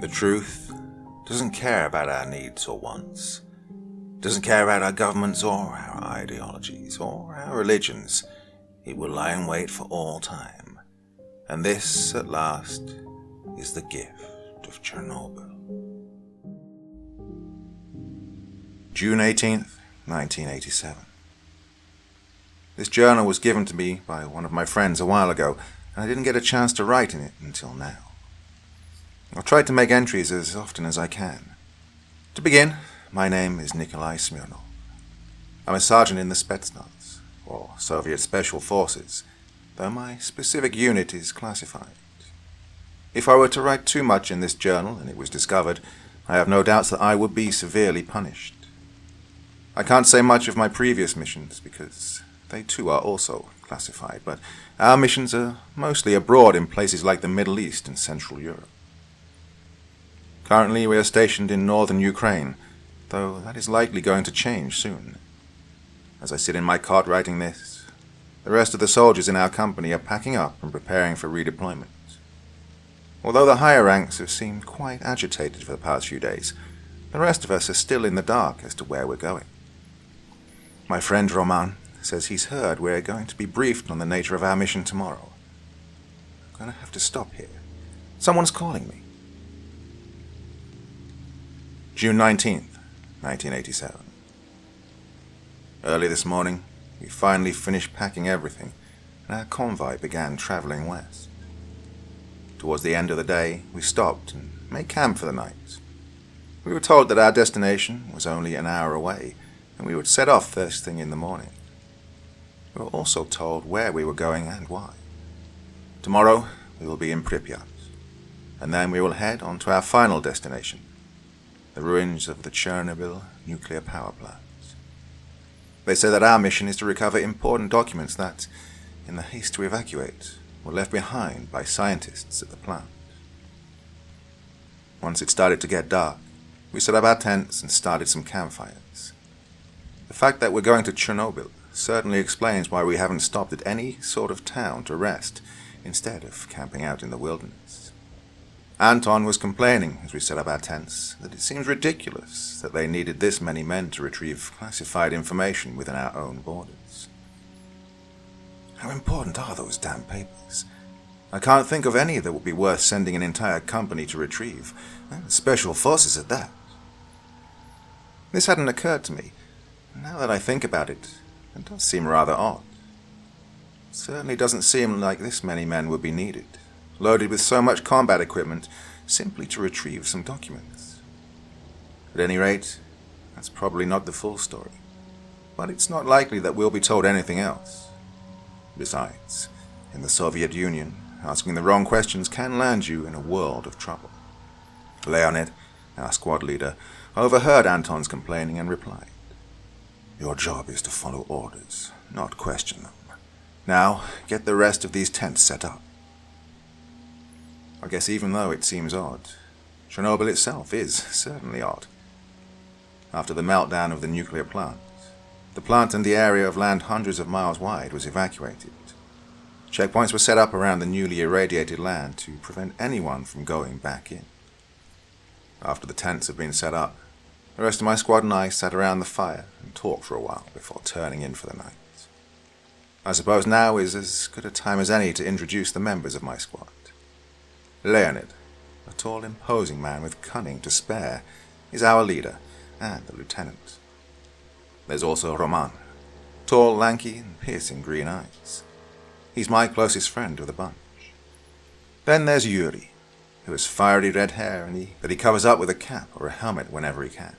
The truth doesn't care about our needs or wants, doesn't care about our governments or our ideologies or our religions. It will lie in wait for all time. And this, at last, is the gift of Chernobyl. June 18th, 1987. This journal was given to me by one of my friends a while ago, and I didn't get a chance to write in it until now. I'll try to make entries as often as I can. To begin, my name is Nikolai Smirnov. I'm a sergeant in the Spetsnaz, or Soviet Special Forces, though my specific unit is classified. If I were to write too much in this journal and it was discovered, I have no doubts that I would be severely punished. I can't say much of my previous missions because they too are also classified, but our missions are mostly abroad in places like the Middle East and Central Europe. Currently we are stationed in northern Ukraine, though that is likely going to change soon. As I sit in my cot writing this, the rest of the soldiers in our company are packing up and preparing for redeployment. Although the higher ranks have seemed quite agitated for the past few days, the rest of us are still in the dark as to where we're going. My friend Roman says he's heard we're going to be briefed on the nature of our mission tomorrow. I'm going to have to stop here. Someone's calling me. June 19th, 1987. Early this morning, we finally finished packing everything, and our convoy began traveling west. Towards the end of the day, we stopped and made camp for the night. We were told that our destination was only an hour away, and we would set off first thing in the morning. We were also told where we were going and why. Tomorrow, we will be in Pripyat, and then we will head on to our final destination, the ruins of the Chernobyl nuclear power plant. They say that our mission is to recover important documents that, in the haste to evacuate, were left behind by scientists at the plant. Once it started to get dark, we set up our tents and started some campfires. The fact that we're going to Chernobyl certainly explains why we haven't stopped at any sort of town to rest, instead of camping out in the wilderness. Anton was complaining, as we set up our tents, that it seems ridiculous that they needed this many men to retrieve classified information within our own borders. How important are those damn papers? I can't think of any that would be worth sending an entire company to retrieve, and special forces at that. This hadn't occurred to me. Now that I think about it, it does seem rather odd. It certainly doesn't seem like this many men would be needed, loaded with so much combat equipment, simply to retrieve some documents. At any rate, that's probably not the full story, but it's not likely that we'll be told anything else. Besides, in the Soviet Union, asking the wrong questions can land you in a world of trouble. Leonid, our squad leader, overheard Anton's complaining and replied, "Your job is to follow orders, not question them. Now, get the rest of these tents set up." I guess even though it seems odd, Chernobyl itself is certainly odd. After the meltdown of the nuclear plant, the plant and the area of land hundreds of miles wide was evacuated. Checkpoints were set up around the newly irradiated land to prevent anyone from going back in. After the tents had been set up, the rest of my squad and I sat around the fire and talked for a while before turning in for the night. I suppose now is as good a time as any to introduce the members of my squad. Leonid, a tall, imposing man with cunning to spare, is our leader and the lieutenant. There's also Roman, tall, lanky, and piercing green eyes. He's my closest friend of the bunch. Then there's Yuri, who has fiery red hair that he covers up with a cap or a helmet whenever he can.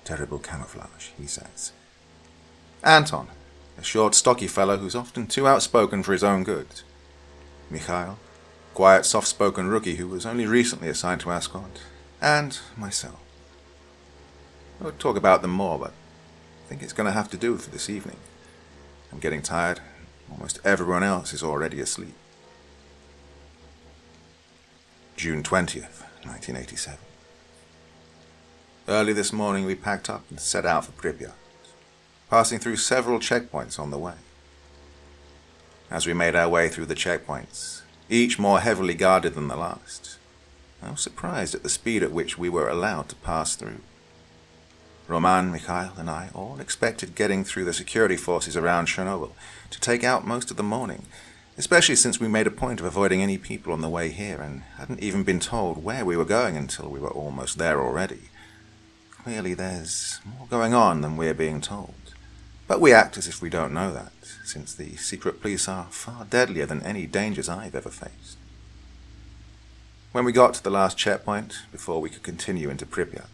Terrible camouflage, he says. Anton, a short, stocky fellow who's often too outspoken for his own good. Mikhail, quiet, soft-spoken rookie who was only recently assigned to our squad. And myself. I would talk about them more, but I think it's going to have to do for this evening. I'm getting tired. Almost everyone else is already asleep. June 20th, 1987. Early this morning we packed up and set out for Pripyat, passing through several checkpoints on the way. As we made our way through the checkpoints, each more heavily guarded than the last, I was surprised at the speed at which we were allowed to pass through. Roman, Mikhail, and I all expected getting through the security forces around Chernobyl to take out most of the morning, especially since we made a point of avoiding any people on the way here and hadn't even been told where we were going until we were almost there already. Clearly there's more going on than we're being told, but we act as if we don't know that, since the secret police are far deadlier than any dangers I've ever faced. When we got to the last checkpoint, before we could continue into Pripyat,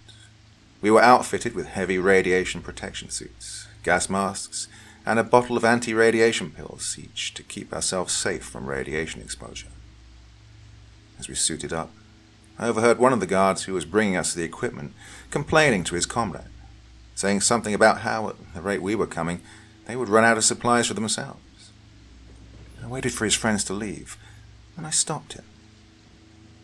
we were outfitted with heavy radiation protection suits, gas masks, and a bottle of anti-radiation pills each to keep ourselves safe from radiation exposure. As we suited up, I overheard one of the guards who was bringing us the equipment complaining to his comrade, saying something about how, at the rate we were coming, they would run out of supplies for themselves. I waited for his friends to leave, and I stopped him.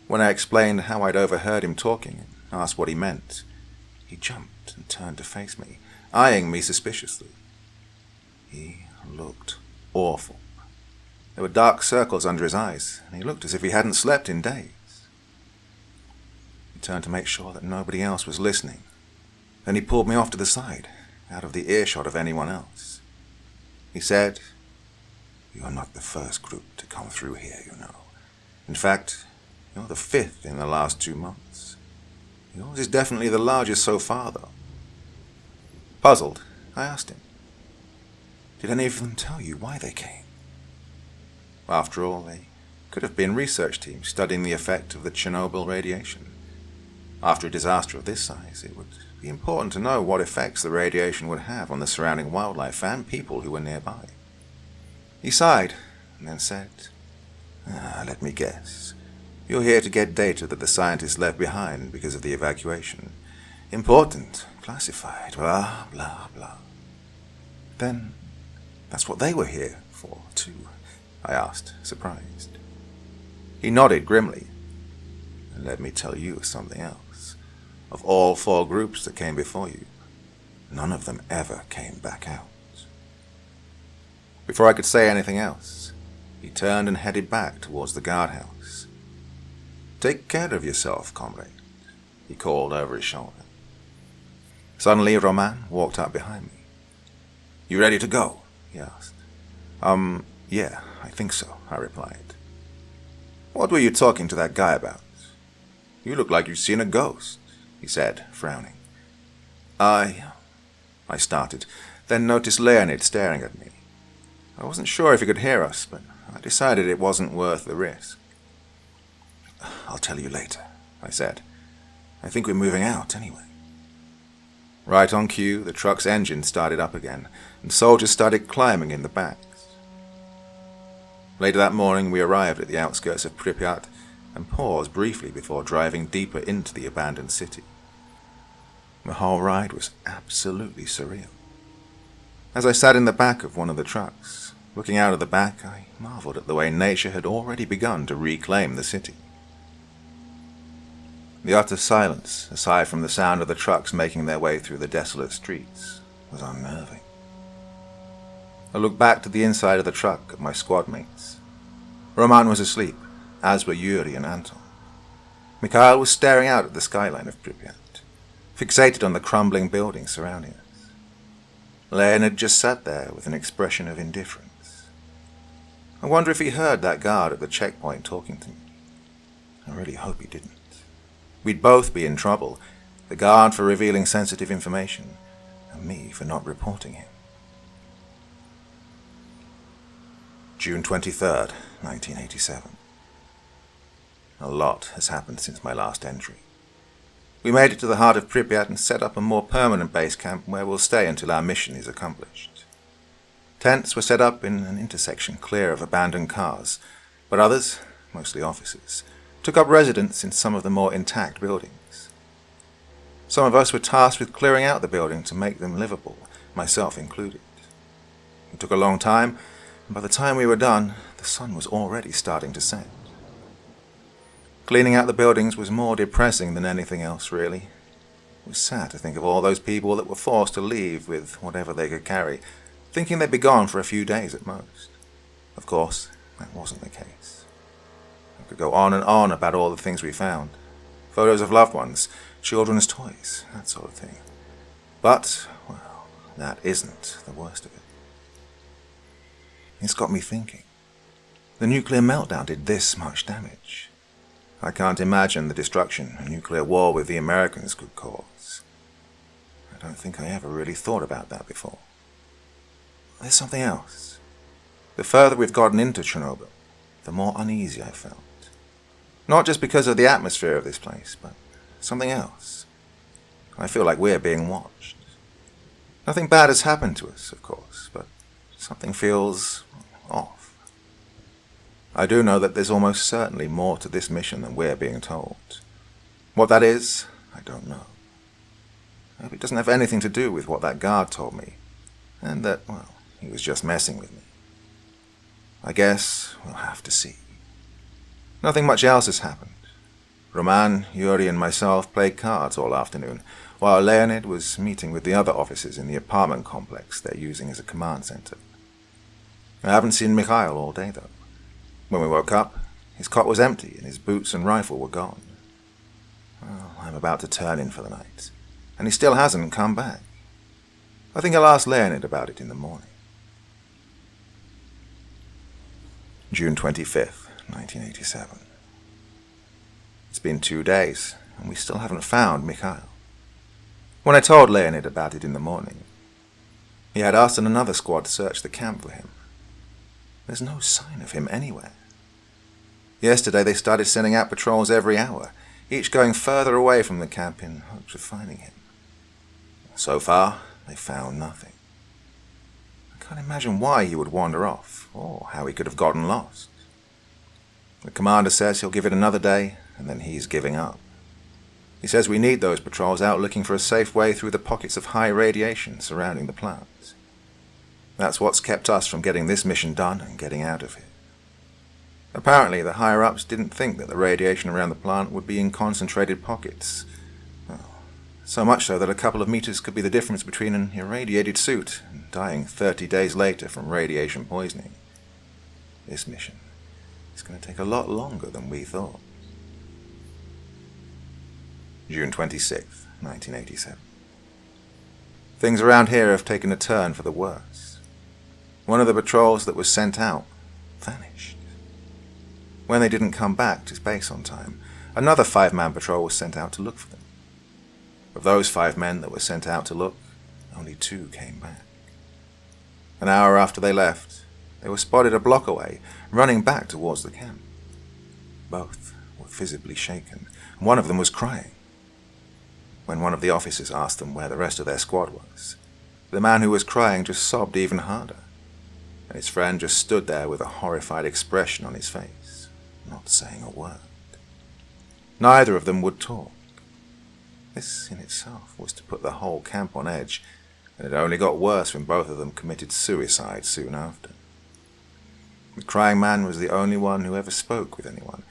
When I explained how I'd overheard him talking and asked what he meant, he jumped and turned to face me, eyeing me suspiciously. He looked awful. There were dark circles under his eyes, and he looked as if he hadn't slept in days. He turned to make sure that nobody else was listening. Then he pulled me off to the side, out of the earshot of anyone else. He said, "You're not the first group to come through here, you know. In fact, you're the 5th in the last 2 months. Yours is definitely the largest so far, though." Puzzled, I asked him, "Did any of them tell you why they came?" After all, they could have been research teams studying the effect of the Chernobyl radiation. After a disaster of this size, it would be important to know what effects the radiation would have on the surrounding wildlife and people who were nearby. He sighed and then said, "Let me guess. You're here to get data that the scientists left behind because of the evacuation. Important, classified, blah, blah, blah." "Then that's what they were here for, too?" I asked, surprised. He nodded grimly. "And let me tell you something else. Of all 4 groups that came before you, none of them ever came back out." Before I could say anything else, he turned and headed back towards the guardhouse. "Take care of yourself, comrade," he called over his shoulder. Suddenly, Roman walked up behind me. "You ready to go?" he asked. Yeah, I think so," I replied. "What were you talking to that guy about? You look like you'd seen a ghost," he said, frowning. I started, then noticed Leonid staring at me. I wasn't sure if he could hear us, but I decided it wasn't worth the risk. "I'll tell you later," I said. "I think we're moving out anyway." Right on cue, the truck's engine started up again, and soldiers started climbing in the backs. Later that morning, we arrived at the outskirts of Pripyat and paused briefly before driving deeper into the abandoned city. The whole ride was absolutely surreal. As I sat in the back of one of the trucks, looking out of the back, I marveled at the way nature had already begun to reclaim the city. The utter silence, aside from the sound of the trucks making their way through the desolate streets, was unnerving. I looked back to the inside of the truck at my squad mates. Roman was asleep, as were Yuri and Anton. Mikhail was staring out at the skyline of Pripyat, fixated on the crumbling buildings surrounding us. Leonid just sat there with an expression of indifference. I wonder if he heard that guard at the checkpoint talking to me. I really hope he didn't. We'd both be in trouble, the guard for revealing sensitive information, and me for not reporting him. June 23rd, 1987. A lot has happened since my last entry. We made it to the heart of Pripyat and set up a more permanent base camp where we'll stay until our mission is accomplished. Tents were set up in an intersection clear of abandoned cars, but others, mostly officers, took up residence in some of the more intact buildings. Some of us were tasked with clearing out the building to make them livable, myself included. It took a long time, and by the time we were done, the sun was already starting to set. Cleaning out the buildings was more depressing than anything else, really. It was sad to think of all those people that were forced to leave with whatever they could carry, thinking they'd be gone for a few days at most. Of course, that wasn't the case. I could go on and on about all the things we found, Photos of loved ones, children's toys, that sort of thing. But, well, that isn't the worst of it. It's got me thinking. The nuclear meltdown did this much damage. I can't imagine the destruction a nuclear war with the Americans could cause. I don't think I ever really thought about that before. There's something else. The further we've gotten into Chernobyl, the more uneasy I felt. Not just because of the atmosphere of this place, but something else. I feel like we're being watched. Nothing bad has happened to us, of course, but something feels off. I do know that there's almost certainly more to this mission than we're being told. What that is, I don't know. I hope it doesn't have anything to do with what that guard told me, and that, well, he was just messing with me. I guess we'll have to see. Nothing much else has happened. Roman, Yuri, and myself played cards all afternoon, while Leonid was meeting with the other officers in the apartment complex they're using as a command center. I haven't seen Mikhail all day, though. When we woke up, his cot was empty and his boots and rifle were gone. Well, I'm about to turn in for the night, and he still hasn't come back. I think I'll ask Leonid about it in the morning. June 25th, 1987. It's been 2 days, and we still haven't found Mikhail. When I told Leonid about it in the morning, he had us and another squad search the camp for him. There's no sign of him anywhere. Yesterday they started sending out patrols every hour, each going further away from the camp in hopes of finding him. So far, they found nothing. I can't imagine why he would wander off, or how he could have gotten lost. The commander says he'll give it another day, and then he's giving up. He says we need those patrols out looking for a safe way through the pockets of high radiation surrounding the plant. That's what's kept us from getting this mission done and getting out of here. Apparently, the higher-ups didn't think that the radiation around the plant would be in concentrated pockets. Well, so much so that a couple of meters could be the difference between an irradiated suit and dying 30 days later from radiation poisoning. This mission is going to take a lot longer than we thought. June 26th, 1987. Things around here have taken a turn for the worse. One of the patrols that was sent out vanished. When they didn't come back to base on time, another 5-man patrol was sent out to look for them. Of those 5 men that were sent out to look, only 2 came back. An hour after they left, they were spotted a block away, running back towards the camp. Both were visibly shaken, and one of them was crying. When one of the officers asked them where the rest of their squad was, the man who was crying just sobbed even harder, and his friend just stood there with a horrified expression on his face, not saying a word. Neither of them would talk. This in itself was to put the whole camp on edge, and it only got worse when both of them committed suicide soon after. The crying man was the only one who ever spoke with anyone,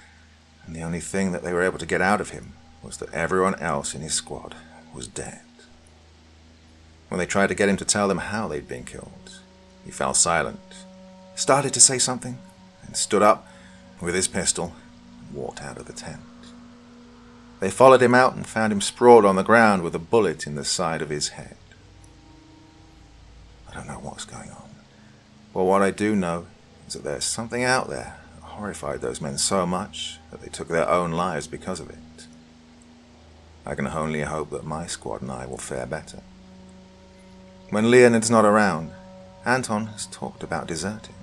and the only thing that they were able to get out of him was that everyone else in his squad was dead. When they tried to get him to tell them how they'd been killed, he fell silent, started to say something, and stood up with his pistol and walked out of the tent. They followed him out and found him sprawled on the ground with a bullet in the side of his head. I don't know what's going on, but what I do know is that there's something out there that horrified those men so much that they took their own lives because of it. I can only hope that my squad and I will fare better. When Leonid's not around, Anton has talked about deserting.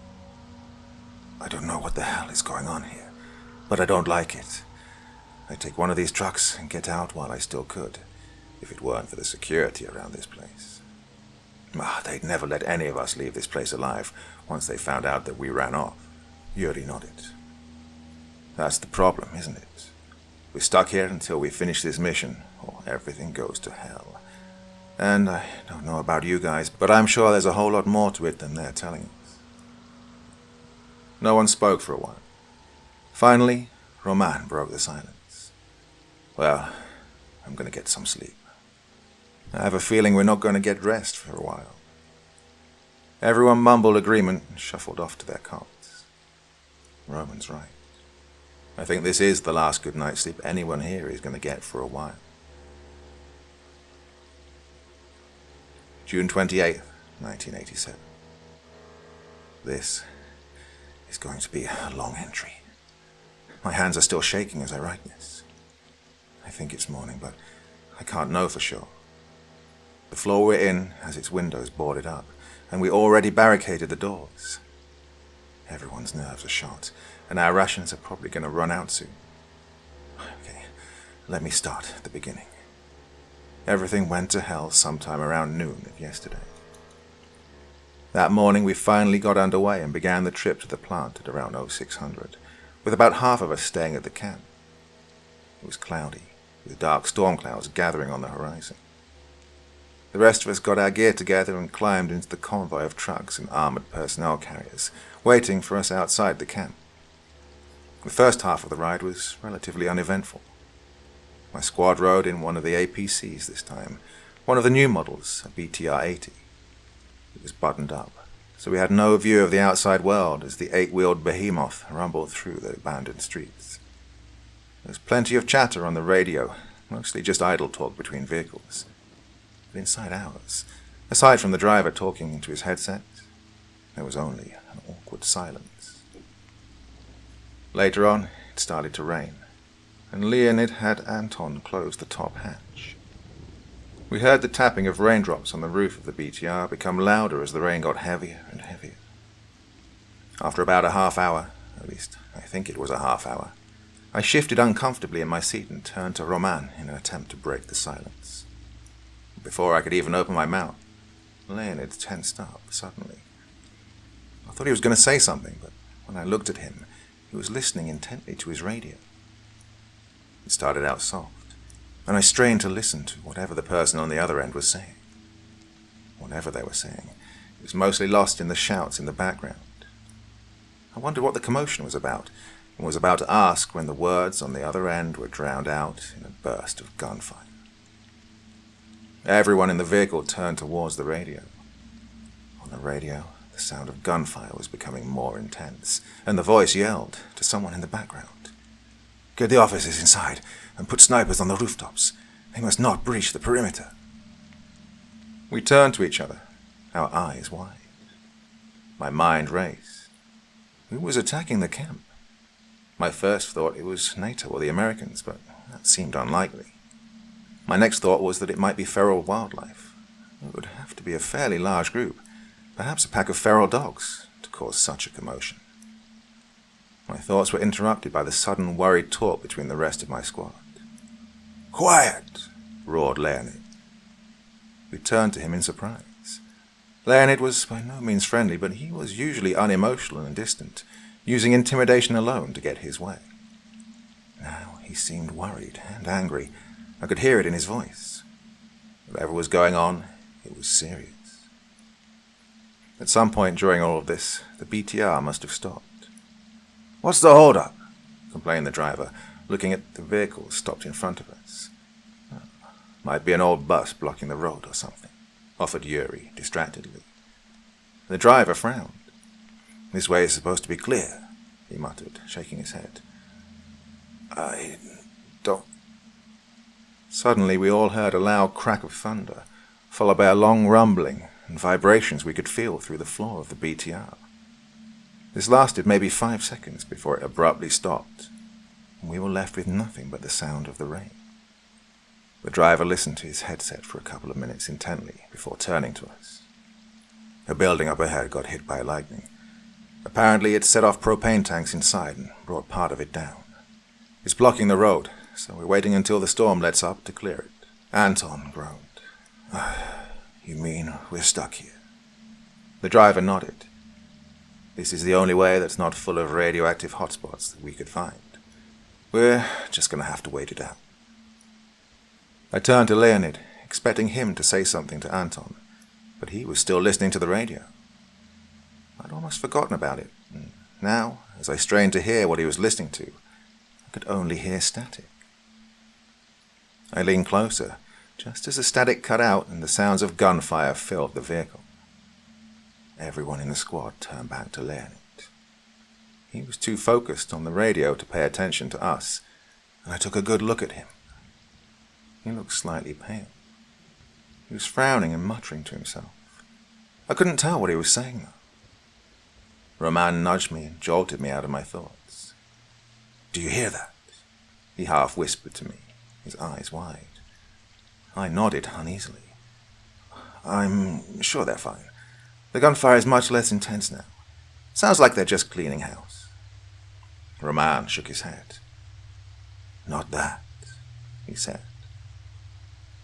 I don't know what the hell is going on here, but I don't like it. I'd take one of these trucks and get out while I still could, if it weren't for the security around this place. They'd never let any of us leave this place alive once they found out that we ran off. Yuri nodded. That's the problem, isn't it? We're stuck here until we finish this mission, or everything goes to hell. And I don't know about you guys, but I'm sure there's a whole lot more to it than they're telling us. No one spoke for a while. Finally, Roman broke the silence. Well, I'm going to get some sleep. I have a feeling we're not going to get rest for a while. Everyone mumbled agreement and shuffled off to their cots. Roman's right. I think this is the last good night's sleep anyone here is going to get for a while. June 28th, 1987. This is going to be a long entry. My hands are still shaking as I write this. I think it's morning, but I can't know for sure. The floor we're in has its windows boarded up, and we already barricaded the doors. Everyone's nerves are shot, and our rations are probably going to run out soon. Okay, let me start at the beginning. Everything went to hell sometime around noon of yesterday. That morning we finally got underway and began the trip to the plant at around 0600, with about half of us staying at the camp. It was cloudy, with dark storm clouds gathering on the horizon. The rest of us got our gear together and climbed into the convoy of trucks and armored personnel carriers, waiting for us outside the camp. The first half of the ride was relatively uneventful. My squad rode in one of the APCs this time, one of the new models, a BTR-80. It was buttoned up, so we had no view of the outside world as the 8-wheeled behemoth rumbled through the abandoned streets. There was plenty of chatter on the radio, mostly just idle talk between vehicles. But inside ours, aside from the driver talking into his headset, there was only an awkward silence. Later on, it started to rain, and Leonid had Anton close the top hatch. We heard the tapping of raindrops on the roof of the BTR become louder as the rain got heavier and heavier. After about a half hour, at least I think it was a half hour, I shifted uncomfortably in my seat and turned to Roman in an attempt to break the silence. Before I could even open my mouth, Leonid tensed up suddenly. I thought he was going to say something, but when I looked at him, he was listening intently to his radio. It started out soft, and I strained to listen to whatever the person on the other end was saying. Whatever they were saying, it was mostly lost in the shouts in the background. I wondered what the commotion was about, and was about to ask when the words on the other end were drowned out in a burst of gunfire. Everyone in the vehicle turned towards the radio. On the radio, the sound of gunfire was becoming more intense, and the voice yelled to someone in the background. "Get the officers inside, and put snipers on the rooftops. They must not breach the perimeter." We turned to each other, our eyes wide. My mind raced. Who was attacking the camp? My first thought it was NATO or the Americans, but that seemed unlikely. My next thought was that it might be feral wildlife. It would have to be a fairly large group, perhaps a pack of feral dogs, to cause such a commotion. My thoughts were interrupted by the sudden worried talk between the rest of my squad. "Quiet!" roared Leonid. We turned to him in surprise. Leonid was by no means friendly, but he was usually unemotional and distant, using intimidation alone to get his way. Now he seemed worried and angry. I could hear it in his voice. Whatever was going on, it was serious. At some point during all of this, the BTR must have stopped. "What's the hold-up?" complained the driver, looking at the vehicle stopped in front of us. "Might be an old bus blocking the road or something," offered Yuri distractedly. The driver frowned. "This way is supposed to be clear," he muttered, shaking his head. "I don't..." Suddenly we all heard a loud crack of thunder, followed by a long rumbling and vibrations we could feel through the floor of the BTR. This lasted maybe 5 seconds before it abruptly stopped, and we were left with nothing but the sound of the rain. The driver listened to his headset for a couple of minutes intently before turning to us. A building up ahead got hit by lightning. Apparently it set off propane tanks inside and brought part of it down. It's blocking the road, so we're waiting until the storm lets up to clear it. Anton groaned. "You mean we're stuck here?" The driver nodded. "This is the only way that's not full of radioactive hotspots that we could find. We're just going to have to wait it out." I turned to Leonid, expecting him to say something to Anton, but he was still listening to the radio. I'd almost forgotten about it, and now, as I strained to hear what he was listening to, I could only hear static. I leaned closer, just as the static cut out and the sounds of gunfire filled the vehicle. Everyone in the squad turned back to Leonid. He was too focused on the radio to pay attention to us, and I took a good look at him. He looked slightly pale. He was frowning and muttering to himself. I couldn't tell what he was saying, though. Roman nudged me and jolted me out of my thoughts. "Do you hear that?" he half whispered to me, his eyes wide. I nodded uneasily. "I'm sure they're fine. The gunfire is much less intense now. Sounds like they're just cleaning house." Roman shook his head. "Not that," he said.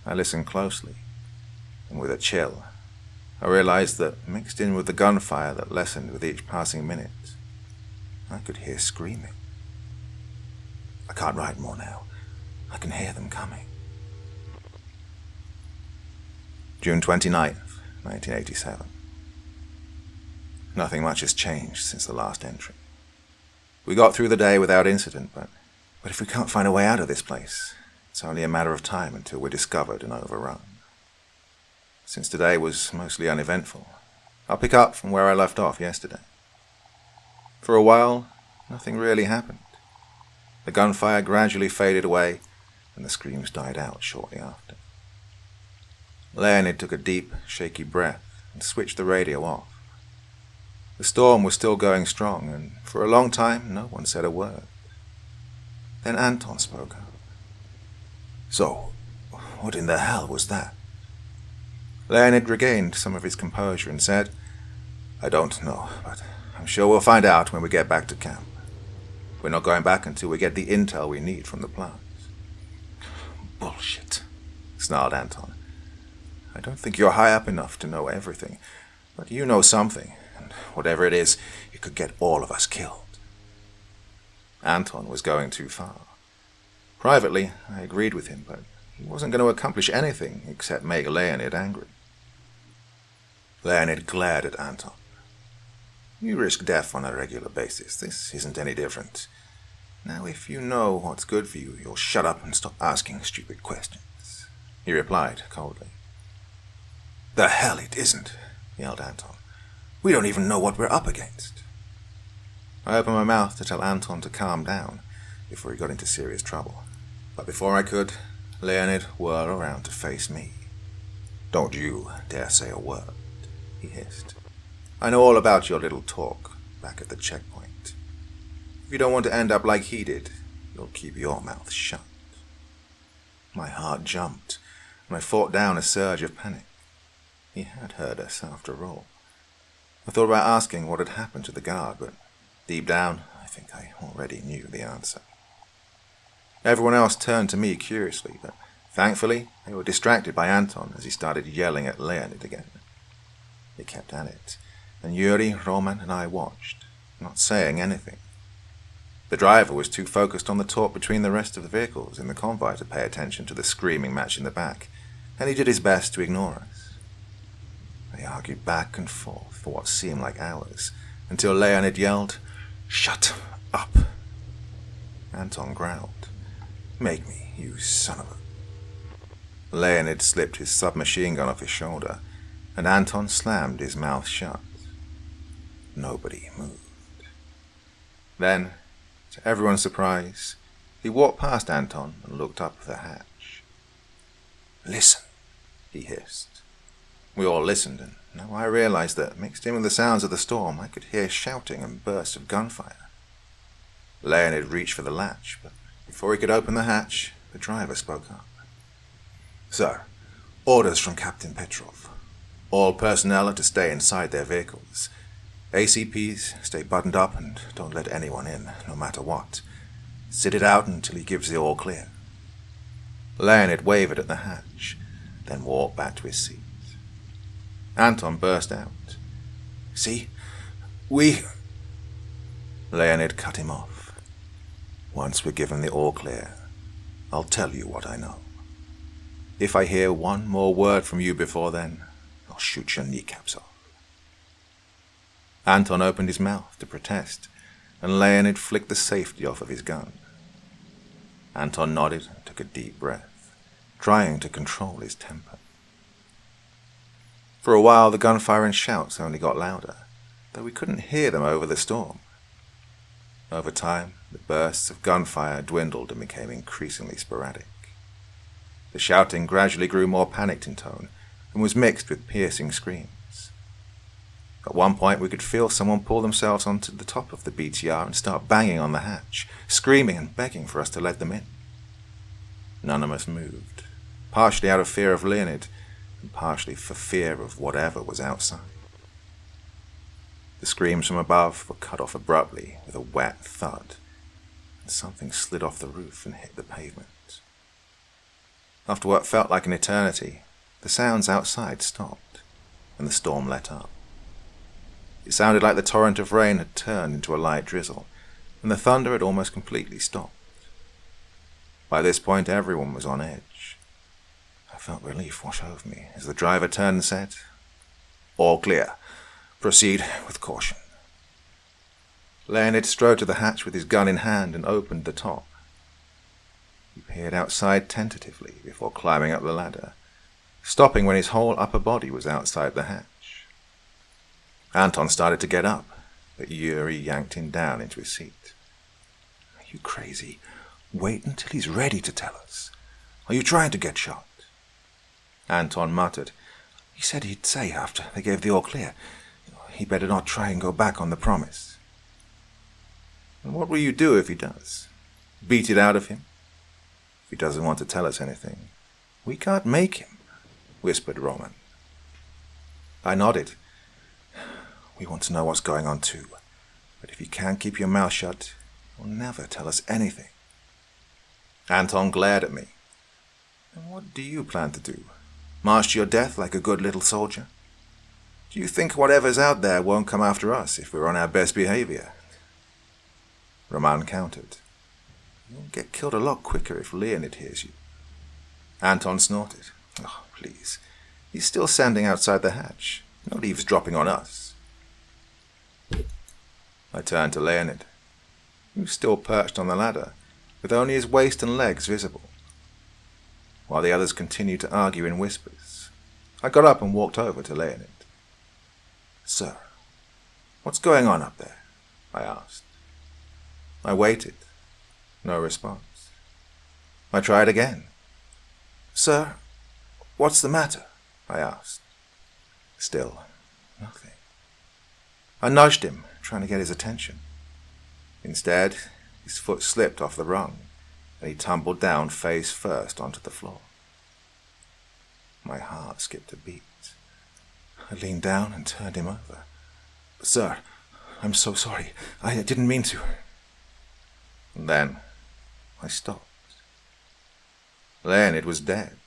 I listened closely, and with a chill, I realized that, mixed in with the gunfire that lessened with each passing minute, I could hear screaming. "I can't write more now. I can hear them coming." June 29th, 1987. Nothing much has changed since the last entry. We got through the day without incident, but if we can't find a way out of this place, it's only a matter of time until we're discovered and overrun. Since today was mostly uneventful, I'll pick up from where I left off yesterday. For a while, nothing really happened. The gunfire gradually faded away, and the screams died out shortly after. Leonid took a deep, shaky breath and switched the radio off. The storm was still going strong, and for a long time no one said a word. Then Anton spoke up. "So, what in the hell was that?" Leonid regained some of his composure and said, "I don't know, but I'm sure we'll find out when we get back to camp. We're not going back until we get the intel we need from the plant." "Bullshit," snarled Anton. "I don't think you're high up enough to know everything, but you know something, and whatever it is, it could get all of us killed." Anton was going too far. Privately, I agreed with him, but he wasn't going to accomplish anything except make Leonid angry. Leonid glared at Anton. "You risk death on a regular basis. This isn't any different. Now, if you know what's good for you, you'll shut up and stop asking stupid questions," he replied coldly. "The hell it isn't," yelled Anton. "We don't even know what we're up against." I opened my mouth to tell Anton to calm down before he got into serious trouble. But before I could, Leonid whirled around to face me. "Don't you dare say a word," he hissed. "I know all about your little talk back at the checkpoint. If you don't want to end up like he did, you'll keep your mouth shut." My heart jumped, and I fought down a surge of panic. He had heard us after all. I thought about asking what had happened to the guard, but deep down, I think I already knew the answer. Everyone else turned to me curiously, but thankfully they were distracted by Anton as he started yelling at Leonid again. They kept at it, and Yuri, Roman, and I watched, not saying anything. The driver was too focused on the talk between the rest of the vehicles in the convoy to pay attention to the screaming match in the back, and he did his best to ignore us. They argued back and forth for what seemed like hours, until Leonid yelled, "Shut up!" Anton growled, "Make me, you son of a..." Leonid slipped his submachine gun off his shoulder, and Anton slammed his mouth shut. Nobody moved. Then, to everyone's surprise, he walked past Anton and looked up the hatch. "Listen," he hissed. We all listened, and now I realized that, mixed in with the sounds of the storm, I could hear shouting and bursts of gunfire. Leonid reached for the latch, but before he could open the hatch, the driver spoke up. "Sir, orders from Captain Petrov. All personnel are to stay inside their vehicles. ACPs, stay buttoned up and don't let anyone in, no matter what. Sit it out until he gives the all clear." Leonid wavered at the hatch, then walked back to his seat. Anton burst out. "See? We..." Leonid cut him off. "Once we're given the all clear, I'll tell you what I know. If I hear one more word from you before then, I'll shoot your kneecaps off." Anton opened his mouth to protest, and Leonid flicked the safety off of his gun. Anton nodded and took a deep breath, trying to control his temper. For a while, the gunfire and shouts only got louder, though we couldn't hear them over the storm. Over time, the bursts of gunfire dwindled and became increasingly sporadic. The shouting gradually grew more panicked in tone and was mixed with piercing screams. At one point we could feel someone pull themselves onto the top of the BTR and start banging on the hatch, screaming and begging for us to let them in. None of us moved, partially out of fear of Leonid, and partially for fear of whatever was outside. The screams from above were cut off abruptly with a wet thud, and something slid off the roof and hit the pavement. After what felt like an eternity, the sounds outside stopped, and the storm let up. It sounded like the torrent of rain had turned into a light drizzle, and the thunder had almost completely stopped. By this point, everyone was on edge. I felt relief wash over me as the driver turned and said, "All clear. Proceed with caution." Leonid strode to the hatch with his gun in hand and opened the top. He peered outside tentatively before climbing up the ladder, stopping when his whole upper body was outside the hatch. Anton started to get up, but Yuri yanked him down into his seat. "Are you crazy? Wait until he's ready to tell us. Are you trying to get shot?" Anton muttered. "He said he'd say after they gave the all clear. He better not try and go back on the promise." "And what will you do if he does? Beat it out of him? If he doesn't want to tell us anything, we can't make him," whispered Roman. I nodded. "We want to know what's going on too, but if you can't keep your mouth shut, you'll never tell us anything." Anton glared at me. "And what do you plan to do? March to your death like a good little soldier? Do you think whatever's out there won't come after us if we're on our best behavior?" Roman countered. "You'll get killed a lot quicker if Leonid hears you." Anton snorted. "Oh, please. He's still standing outside the hatch, not eavesdropping on us." I turned to Leonid. He was still perched on the ladder, with only his waist and legs visible. While the others continued to argue in whispers, I got up and walked over to Leonid. "Sir, what's going on up there?" I asked. I waited. No response. I tried again. "Sir, what's the matter?" I asked. Still nothing. I nudged him, trying to get his attention. Instead, his foot slipped off the rung, and he tumbled down face first onto the floor. My heart skipped a beat. I leaned down and turned him over. "Sir, I'm so sorry. I didn't mean to." And then I stopped. Leonid was dead.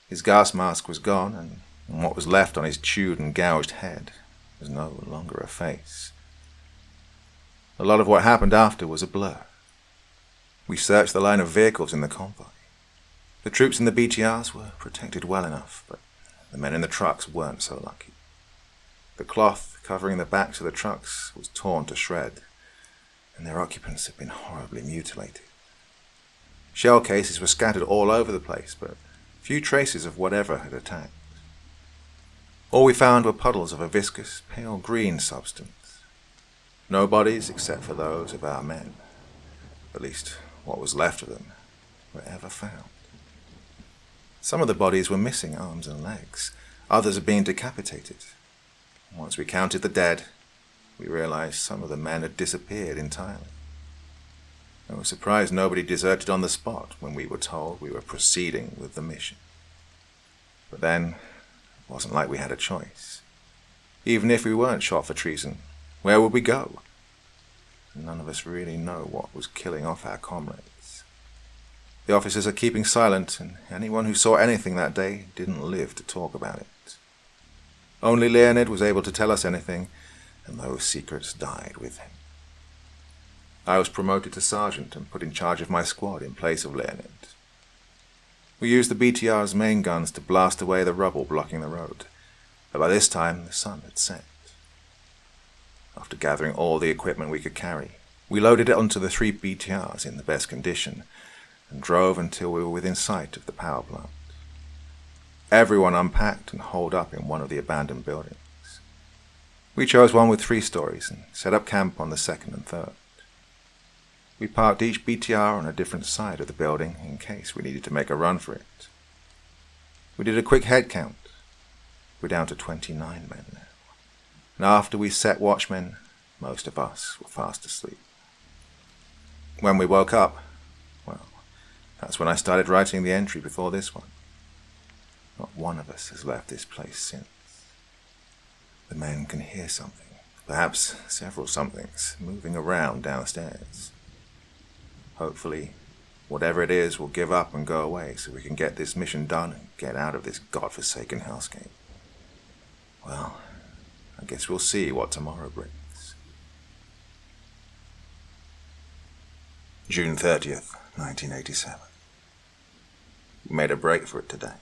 His gas mask was gone, and what was left on his chewed and gouged head was no longer a face. A lot of what happened after was a blur. We searched the line of vehicles in the convoy. The troops in the BTRs were protected well enough, but the men in the trucks weren't so lucky. The cloth covering the backs of the trucks was torn to shreds, and their occupants had been horribly mutilated. Shell cases were scattered all over the place, but few traces of whatever had attacked. All we found were puddles of a viscous, pale green substance. No bodies except for those of our men, at least what was left of them, were ever found. Some of the bodies were missing arms and legs, others had been decapitated. Once we counted the dead, we realized some of the men had disappeared entirely. I was surprised nobody deserted on the spot when we were told we were proceeding with the mission. But then, it wasn't like we had a choice. Even if we weren't shot for treason, where would we go? None of us really know what was killing off our comrades. The officers are keeping silent, and anyone who saw anything that day didn't live to talk about it. Only Leonid was able to tell us anything, and those secrets died with him. I was promoted to sergeant and put in charge of my squad in place of Leonid. We used the BTR's main guns to blast away the rubble blocking the road, but by this time the sun had set. After gathering all the equipment we could carry, we loaded it onto the 3 BTRs in the best condition and drove until we were within sight of the power plant. Everyone unpacked and holed up in one of the abandoned buildings. We chose one with 3 stories and set up camp on the second and third. We parked each BTR on a different side of the building in case we needed to make a run for it. We did a quick head count. We're down to 29 men now. And after we set watchmen, most of us were fast asleep. When we woke up, well, that's when I started writing the entry before this one. Not one of us has left this place since. The men can hear something, perhaps several somethings, moving around downstairs. Hopefully, whatever it is will give up and go away so we can get this mission done and get out of this godforsaken hellscape. Well, I guess we'll see what tomorrow brings. June 30th, 1987. We made a break for it today.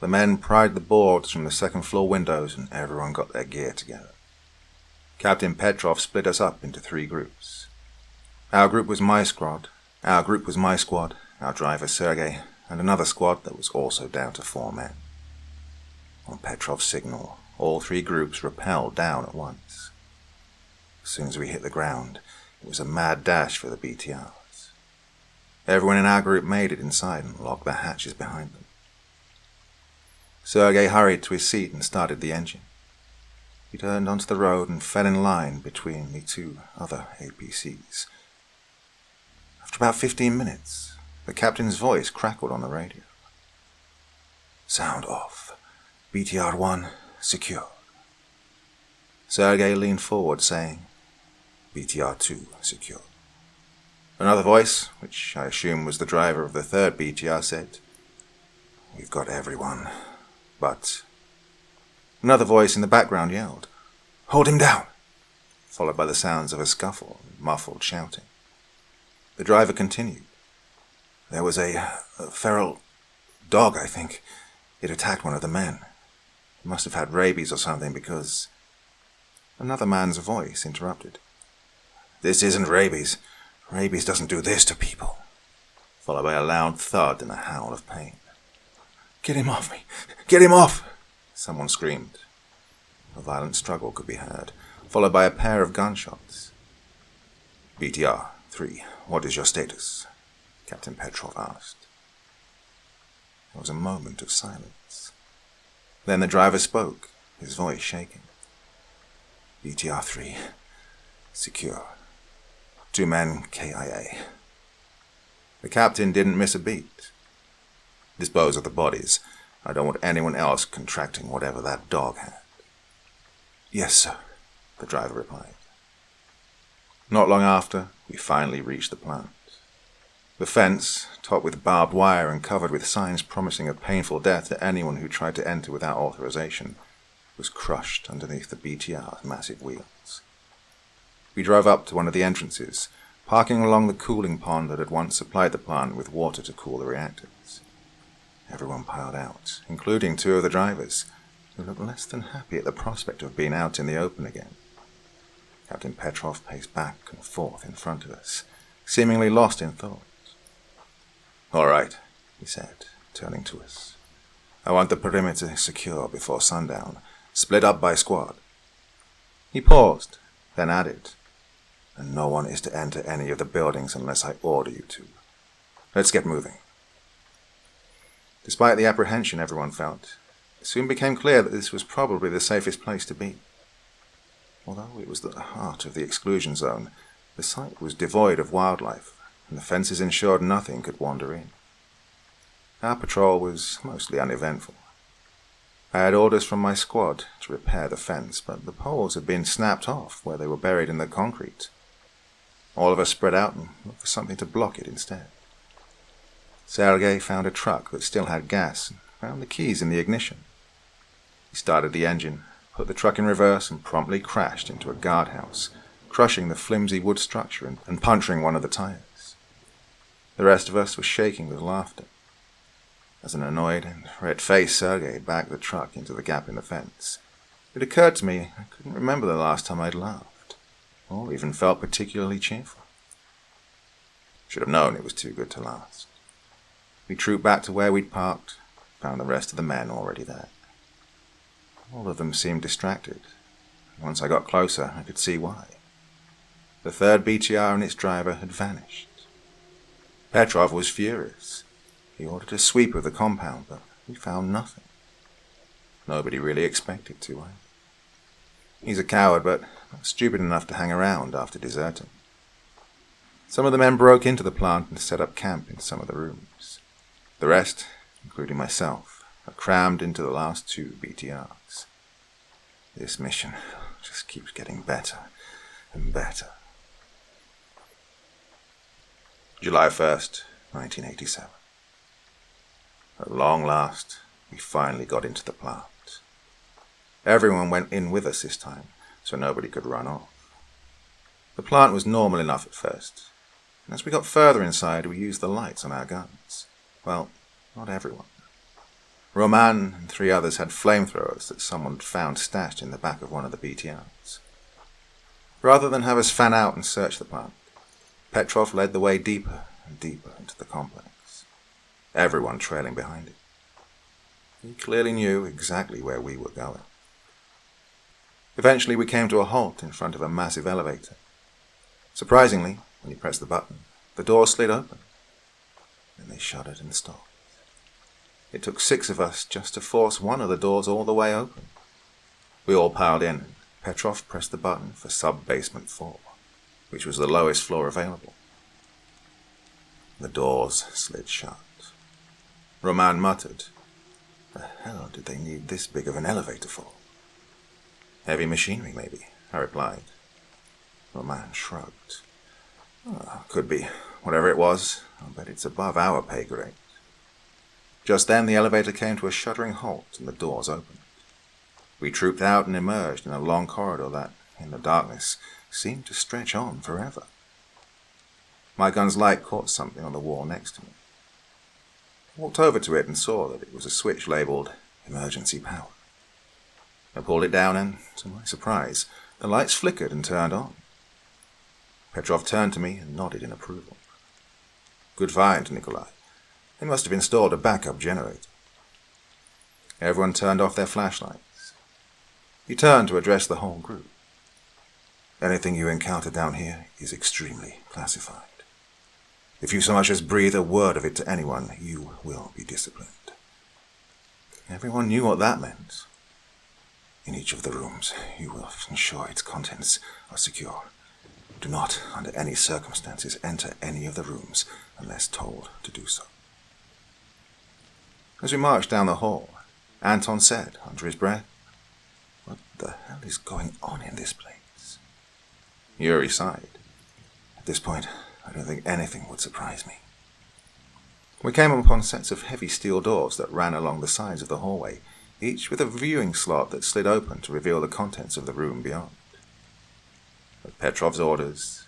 The men pried the boards from the second floor windows and everyone got their gear together. Captain Petrov split us up into 3 groups. Our group was my squad, our driver Sergei, and another squad that was also down to 4 men. On Petrov's signal, all 3 groups rappelled down at once. As soon as we hit the ground, it was a mad dash for the BTRs. Everyone in our group made it inside and locked the hatches behind them. Sergei hurried to his seat and started the engine. He turned onto the road and fell in line between the 2 other APCs. After about 15 minutes, the captain's voice crackled on the radio. Sound off. BTR-1 secure. Sergei leaned forward, saying, BTR-2 secure. Another voice, which I assume was the driver of the 3rd BTR, said, We've got everyone, but... Another voice in the background yelled, Hold him down! Followed by the sounds of a scuffle and muffled shouting. The driver continued. There was a feral dog, I think. It attacked one of the men. It must have had rabies or something because... Another man's voice interrupted. This isn't rabies. Rabies doesn't do this to people. Followed by a loud thud and a howl of pain. Get him off me! Get him off! Someone screamed. A violent struggle could be heard, followed by a pair of gunshots. BTR 3, what is your status? Captain Petrov asked. There was a moment of silence. Then the driver spoke, his voice shaking. BTR 3, secure. 2 men KIA. The captain didn't miss a beat. Dispose of the bodies. I don't want anyone else contracting whatever that dog had. Yes, sir, the driver replied. Not long after, we finally reached the plant. The fence, topped with barbed wire and covered with signs promising a painful death to anyone who tried to enter without authorization, was crushed underneath the BTR's massive wheels. We drove up to one of the entrances, parking along the cooling pond that had once supplied the plant with water to cool the reactors. Everyone piled out, including 2 of the drivers, who looked less than happy at the prospect of being out in the open again. Captain Petrov paced back and forth in front of us, seemingly lost in thought. All right, he said, turning to us. I want the perimeter secure before sundown, split up by squad. He paused, then added, and no one is to enter any of the buildings unless I order you to. Let's get moving. Despite the apprehension everyone felt, it soon became clear that this was probably the safest place to be. Although it was the heart of the exclusion zone, the site was devoid of wildlife, and the fences ensured nothing could wander in. Our patrol was mostly uneventful. I had orders from my squad to repair the fence, but the poles had been snapped off where they were buried in the concrete. All of us spread out and looked for something to block it instead. Sergei found a truck that still had gas and found the keys in the ignition. He started the engine, put the truck in reverse, and promptly crashed into a guardhouse, crushing the flimsy wood structure and puncturing one of the tires. The rest of us were shaking with laughter. As an annoyed and red-faced Sergei backed the truck into the gap in the fence, it occurred to me I couldn't remember the last time I'd laughed, or even felt particularly cheerful. Should have known it was too good to last. We trooped back to where we'd parked, found the rest of the men already there. All of them seemed distracted. Once I got closer, I could see why. The third BTR and its driver had vanished. Petrov was furious. He ordered a sweep of the compound, but we found nothing. Nobody really expected to, either. He's a coward, but not stupid enough to hang around after deserting. Some of the men broke into the plant and set up camp in some of the rooms. The rest, including myself, are crammed into the last 2 BTRs. This mission just keeps getting better and better. July 1st, 1987. At long last, we finally got into the plant. Everyone went in with us this time, so nobody could run off. The plant was normal enough at first, and as we got further inside, we used the lights on our guns. Well, not everyone. Roman and 3 others had flamethrowers that someone had found stashed in the back of one of the BTRs. Rather than have us fan out and search the plant, Petrov led the way deeper and deeper into the complex, everyone trailing behind him. He clearly knew exactly where we were going. Eventually we came to a halt in front of a massive elevator. Surprisingly, when he pressed the button, the door slid open. Then they shuddered and stopped. It took 6 of us just to force one of the doors all the way open. We all piled in, and Petrov pressed the button for sub-basement 4, which was the lowest floor available. The doors slid shut. Roman muttered, "The hell did they need this big of an elevator for?" "Heavy machinery, maybe," I replied. Roman shrugged. "Could be. Whatever it was, I'll bet it's above our pay grade." Just then the elevator came to a shuddering halt and the doors opened. We trooped out and emerged in a long corridor that, in the darkness, seemed to stretch on forever. My gun's light caught something on the wall next to me. I walked over to it and saw that it was a switch labeled Emergency Power. I pulled it down and, to my surprise, the lights flickered and turned on. Petrov turned to me and nodded in approval. "Good find, Nikolai. They must have installed a backup generator." Everyone turned off their flashlights. He turned to address the whole group. "Anything you encounter down here is extremely classified. If you so much as breathe a word of it to anyone, you will be disciplined." Everyone knew what that meant. "In each of the rooms, you will ensure its contents are secure. Do not, under any circumstances, enter any of the rooms unless told to do so." As we marched down the hall, Anton said, under his breath, "What the hell is going on in this place?" Yuri sighed. "At this point, I don't think anything would surprise me." We came upon sets of heavy steel doors that ran along the sides of the hallway, each with a viewing slot that slid open to reveal the contents of the room beyond. At Petrov's orders,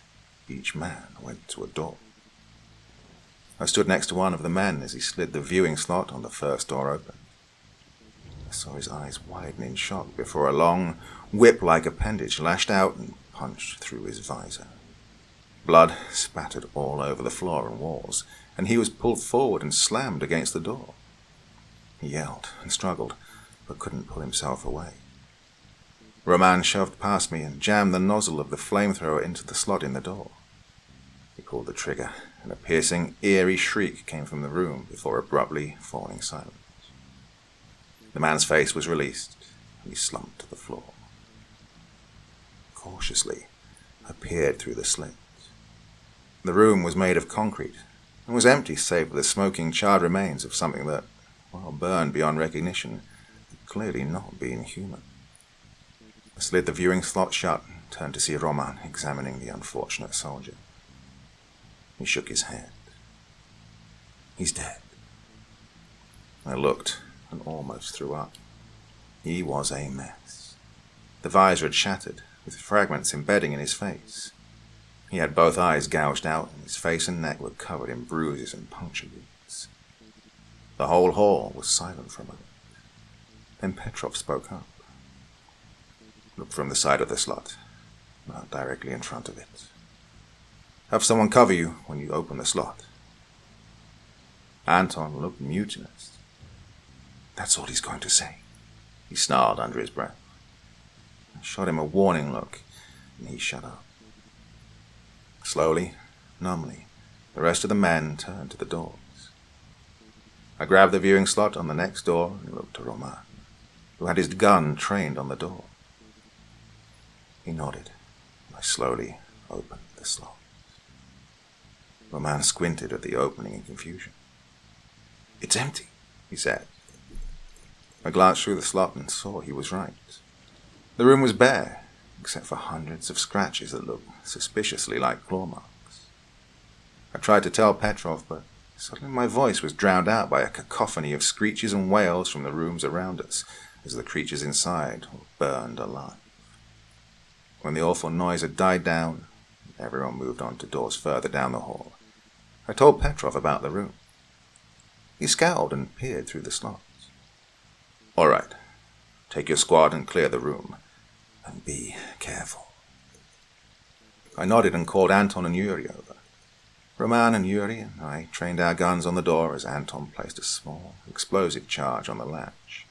each man went to a door. I stood next to one of the men as he slid the viewing slot on the first door open. I saw his eyes widen in shock before a long, whip-like appendage lashed out and punched through his visor. Blood spattered all over the floor and walls, and he was pulled forward and slammed against the door. He yelled and struggled, but couldn't pull himself away. Roman shoved past me and jammed the nozzle of the flamethrower into the slot in the door. He pulled the trigger, and a piercing, eerie shriek came from the room before abruptly falling silent. The man's face was released, and he slumped to the floor. Cautiously, I peered through the slit. The room was made of concrete, and was empty save for the smoking, charred remains of something that, while burned beyond recognition, had clearly not been human. I slid the viewing slot shut and turned to see Roman examining the unfortunate soldier. He shook his head. "He's dead." I looked and almost threw up. He was a mess. The visor had shattered, with fragments embedding in his face. He had both eyes gouged out, and his face and neck were covered in bruises and puncture wounds. The whole hall was silent for a moment. Then Petrov spoke up. "Look from the side of the slot, not directly in front of it. Have someone cover you when you open the slot." Anton looked mutinous. "That's all he's going to say," he snarled under his breath. I shot him a warning look, and he shut up. Slowly, numbly, the rest of the men turned to the doors. I grabbed the viewing slot on the next door and looked to Roman, who had his gun trained on the door. He nodded, and I slowly opened the slot. Roman squinted at the opening in confusion. "It's empty," he said. I glanced through the slot and saw he was right. The room was bare, except for hundreds of scratches that looked suspiciously like claw marks. I tried to tell Petrov, but suddenly my voice was drowned out by a cacophony of screeches and wails from the rooms around us as the creatures inside were burned alive. When the awful noise had died down, everyone moved on to doors further down the hall. I told Petrov about the room. He scowled and peered through the slots. "All right, take your squad and clear the room. And be careful." I nodded and called Anton and Yuri over. Roman and Yuri and I trained our guns on the door as Anton placed a small, explosive charge on the latch.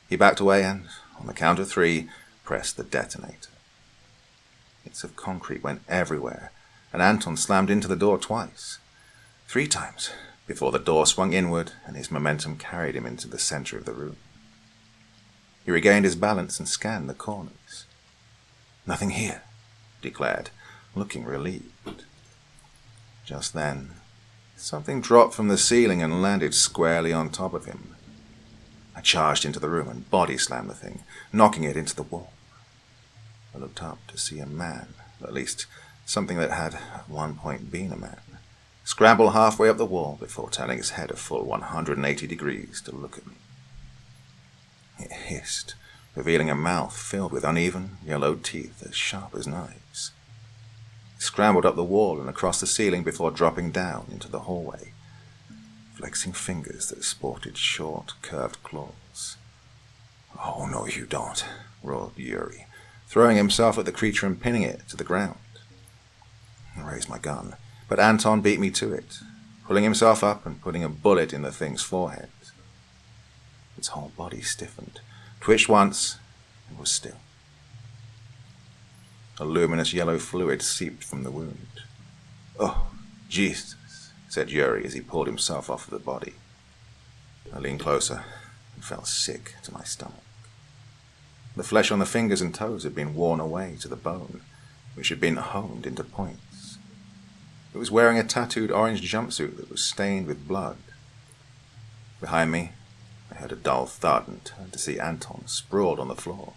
He backed away and, on the count of 3, pressed the detonator. Bits of concrete went everywhere, and Anton slammed into the door twice. 3 times, before the door swung inward and his momentum carried him into the center of the room. He regained his balance and scanned the corners. "Nothing here," declared, looking relieved. Just then, something dropped from the ceiling and landed squarely on top of him. I charged into the room and body slammed the thing, knocking it into the wall. I looked up to see a man, at least something that had at one point been a man, scramble halfway up the wall before turning his head a full 180 degrees to look at me. It hissed, revealing a mouth filled with uneven, yellow teeth as sharp as knives. He scrambled up the wall and across the ceiling before dropping down into the hallway, flexing fingers that sported short, curved claws. "Oh, no, you don't," roared Yuri, throwing himself at the creature and pinning it to the ground. I raised my gun, but Anton beat me to it, pulling himself up and putting a bullet in the thing's forehead. Its whole body stiffened, twitched once, and was still. A luminous yellow fluid seeped from the wound. "Oh, Jesus," said Yuri as he pulled himself off of the body. I leaned closer and felt sick to my stomach. The flesh on the fingers and toes had been worn away to the bone, which had been honed into points. It was wearing a tattooed orange jumpsuit that was stained with blood. Behind me, I heard a dull thud and turned to see Anton sprawled on the floor.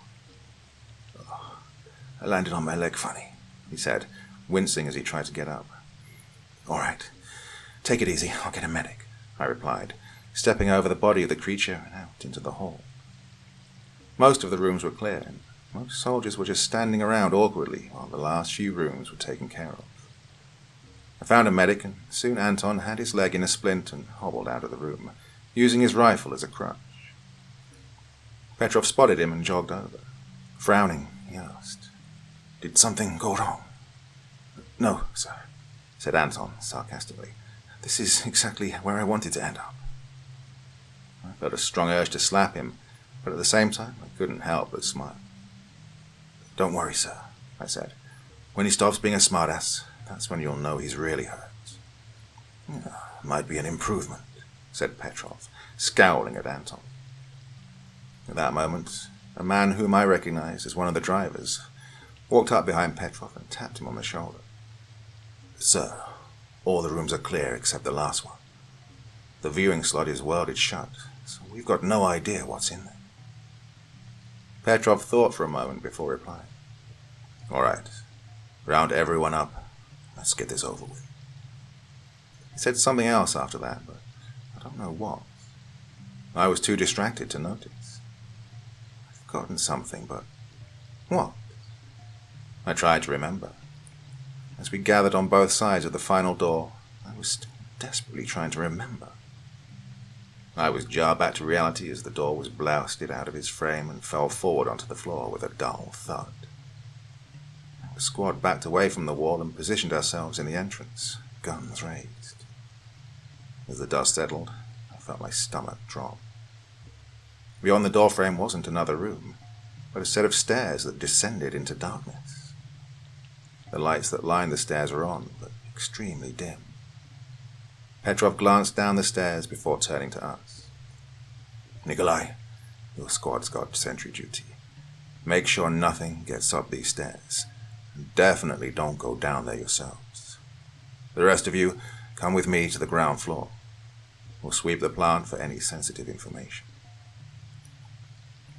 "Oh, I landed on my leg funny," he said, wincing as he tried to get up. "All right, take it easy, I'll get a medic," I replied, stepping over the body of the creature and out into the hall. Most of the rooms were clear, and most soldiers were just standing around awkwardly while the last few rooms were taken care of. I found a medic, and soon Anton had his leg in a splint and hobbled out of the room, using his rifle as a crutch. Petrov spotted him and jogged over. Frowning, he asked, "Did something go wrong?" "No, sir," said Anton sarcastically. "This is exactly where I wanted to end up." I felt a strong urge to slap him, but at the same time I couldn't help but smile. "Don't worry, sir," I said. "When he stops being a smartass, that's when you'll know he's really hurt." "Might be an improvement," said Petrov, scowling at Anton. At that moment, a man whom I recognized as one of the drivers walked up behind Petrov and tapped him on the shoulder. "Sir, all the rooms are clear except the last one. The viewing slot is welded shut, so we've got no idea what's in there." Petrov thought for a moment before replying. "All right, round everyone up. Let's get this over with." He said something else after that, but I don't know what. I was too distracted to notice. I'd forgotten something, but what? I tried to remember. As we gathered on both sides of the final door, I was still desperately trying to remember. I was jarred back to reality as the door was blasted out of its frame and fell forward onto the floor with a dull thud. The squad backed away from the wall and positioned ourselves in the entrance, guns raised. As the dust settled, I felt my stomach drop. Beyond the doorframe wasn't another room, but a set of stairs that descended into darkness. The lights that lined the stairs were on, but extremely dim. Petrov glanced down the stairs before turning to us. "Nikolai, your squad's got sentry duty. Make sure nothing gets up these stairs. And definitely don't go down there yourselves. The rest of you, come with me to the ground floor. We'll sweep the plant for any sensitive information."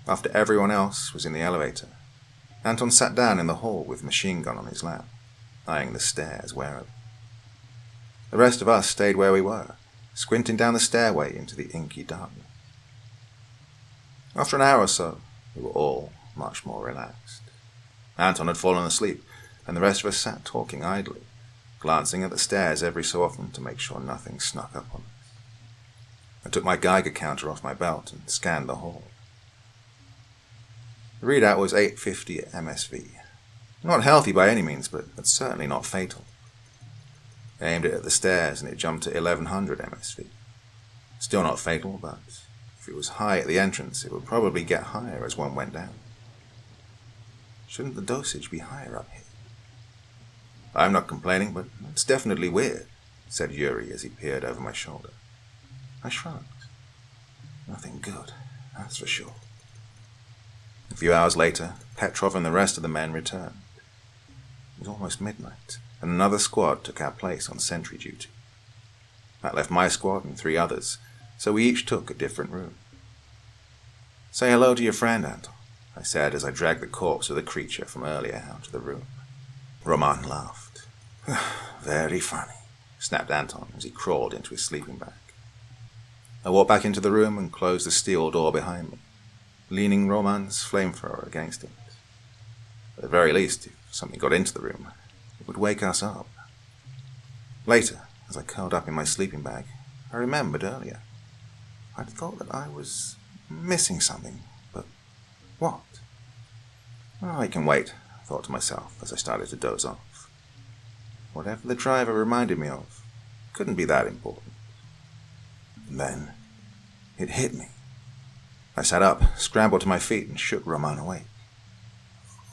After everyone else was in the elevator, Anton sat down in the hall with machine gun on his lap, eyeing the stairs warily. The rest of us stayed where we were, squinting down the stairway into the inky darkness. After an hour or so, we were all much more relaxed. Anton had fallen asleep, and the rest of us sat talking idly, glancing at the stairs every so often to make sure nothing snuck up on us. I took my Geiger counter off my belt and scanned the hall. The readout was 850 MSV. Not healthy by any means, but certainly not fatal. I aimed it at the stairs and it jumped to 1100 MSV. Still not fatal, but if it was high at the entrance, it would probably get higher as one went down. Shouldn't the dosage be higher up here? "I'm not complaining, but it's definitely weird," said Yuri as he peered over my shoulder. I shrugged. Nothing good, that's for sure. A few hours later, Petrov and the rest of the men returned. It was almost midnight, and another squad took our place on sentry duty. That left my squad and 3 others, so we each took a different room. "Say hello to your friend, Anton," I said as I dragged the corpse of the creature from earlier out of the room. Roman laughed. "Very funny," snapped Anton as he crawled into his sleeping bag. I walked back into the room and closed the steel door behind me, leaning Roman's flamethrower against it. At the very least, if something got into the room, it would wake us up. Later, as I curled up in my sleeping bag, I remembered earlier. I'd thought that I was missing something, but what? "Oh, I can wait," I thought to myself as I started to doze off. Whatever the driver reminded me of couldn't be that important. And then it hit me. I sat up, scrambled to my feet, and shook Roman awake.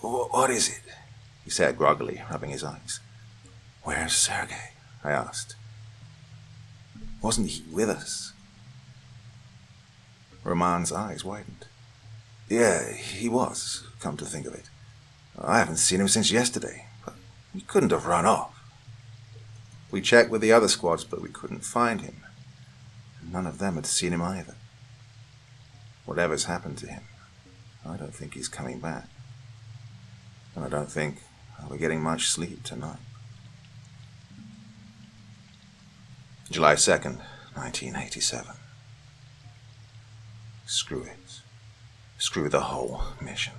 "What is it?" he said groggily, rubbing his eyes. "Where's Sergei?" I asked. "Wasn't he with us?" Roman's eyes widened. "Yeah, he was, come to think of it. I haven't seen him since yesterday, but he couldn't have run off." We checked with the other squads, but we couldn't find him. None of them had seen him either. Whatever's happened to him, I don't think he's coming back. And I don't think I'll be getting much sleep tonight. July 2nd, 1987. Screw it. Screw the whole mission.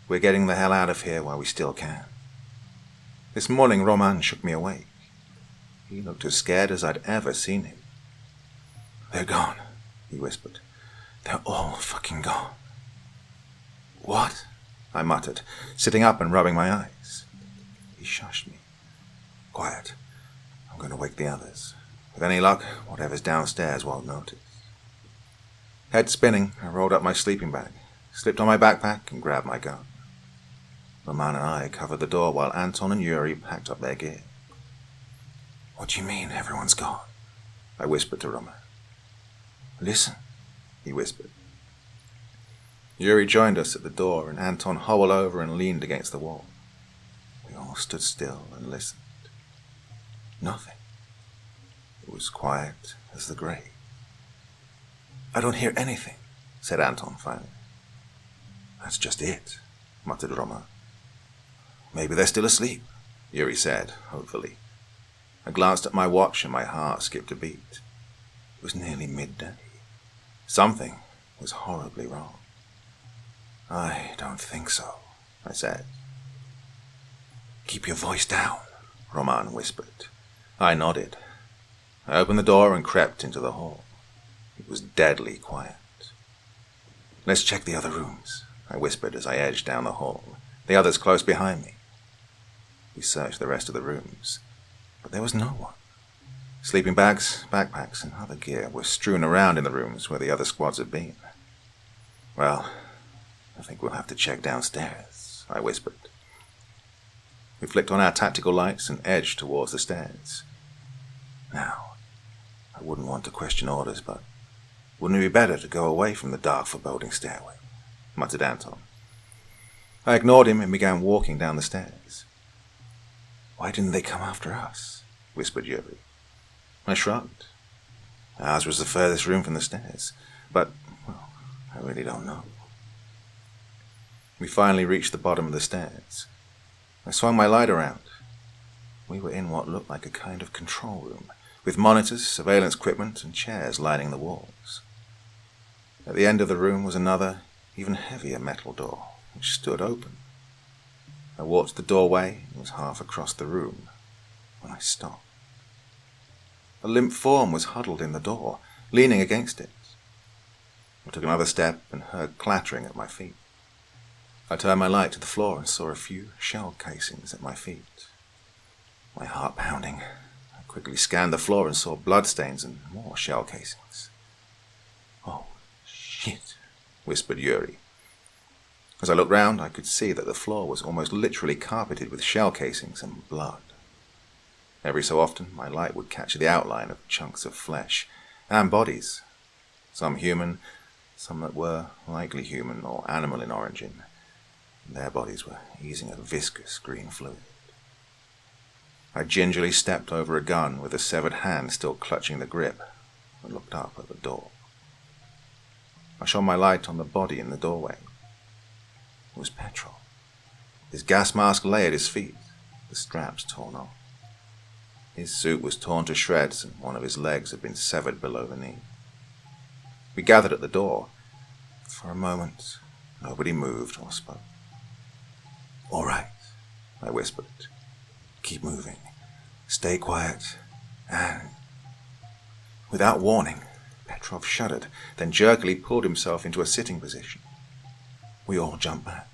We're getting the hell out of here while we still can. This morning, Roman shook me awake. He looked as scared as I'd ever seen him. "They're gone," he whispered. "They're all fucking gone." "What?" I muttered, sitting up and rubbing my eyes. He shushed me. "Quiet. I'm going to wake the others. With any luck, whatever's downstairs won't notice." Head spinning, I rolled up my sleeping bag, slipped on my backpack, and grabbed my gun. Roman and I covered the door while Anton and Yuri packed up their gear. "What do you mean everyone's gone?" I whispered to Roman. "Listen," he whispered. Yuri joined us at the door, and Anton hobbled over and leaned against the wall. We all stood still and listened. Nothing. It was quiet as the grave. "I don't hear anything," said Anton finally. "That's just it," muttered Roman. "Maybe they're still asleep," Yuri said, hopefully. I glanced at my watch and my heart skipped a beat. It was nearly midday. Something was horribly wrong. "I don't think so," I said. "Keep your voice down," Roman whispered. I nodded. I opened the door and crept into the hall. It was deadly quiet. "Let's check the other rooms," I whispered as I edged down the hall, the others close behind me. We searched the rest of the rooms, but there was no one. Sleeping bags, backpacks, and other gear were strewn around in the rooms where the other squads had been. "Well, I think we'll have to check downstairs," I whispered. We flicked on our tactical lights and edged towards the stairs. Now, I wouldn't want to question orders, but wouldn't it be better to go away from the dark, foreboding stairway? Muttered Anton. I ignored him and began walking down the stairs. Why didn't they come after us? Whispered Yuri. I shrugged. Ours was the furthest room from the stairs, but, well, I really don't know. We finally reached the bottom of the stairs. I swung my light around. We were in what looked like a kind of control room, with monitors, surveillance equipment, and chairs lining the walls. At the end of the room was another, even heavier metal door, which stood open. I walked to the doorway and was half across the room when I stopped. A limp form was huddled in the door, leaning against it. I took another step and heard clattering at my feet. I turned my light to the floor and saw a few shell casings at my feet. My heart pounding, I quickly scanned the floor and saw bloodstains and more shell casings. Oh, shit, whispered Yuri. As I looked round, I could see that the floor was almost literally carpeted with shell casings and blood. Every so often, my light would catch the outline of chunks of flesh and bodies, some human, some that were likely human or animal in origin. Their bodies were oozing a viscous green fluid. I gingerly stepped over a gun with a severed hand still clutching the grip and looked up at the door. I shone my light on the body in the doorway. It was Petrov. His gas mask lay at his feet, the straps torn off. His suit was torn to shreds and one of his legs had been severed below the knee. We gathered at the door. For a moment, nobody moved or spoke. All right, I whispered. Keep moving. Stay quiet. And... Without warning, Petrov shuddered, then jerkily pulled himself into a sitting position. We all jumped back.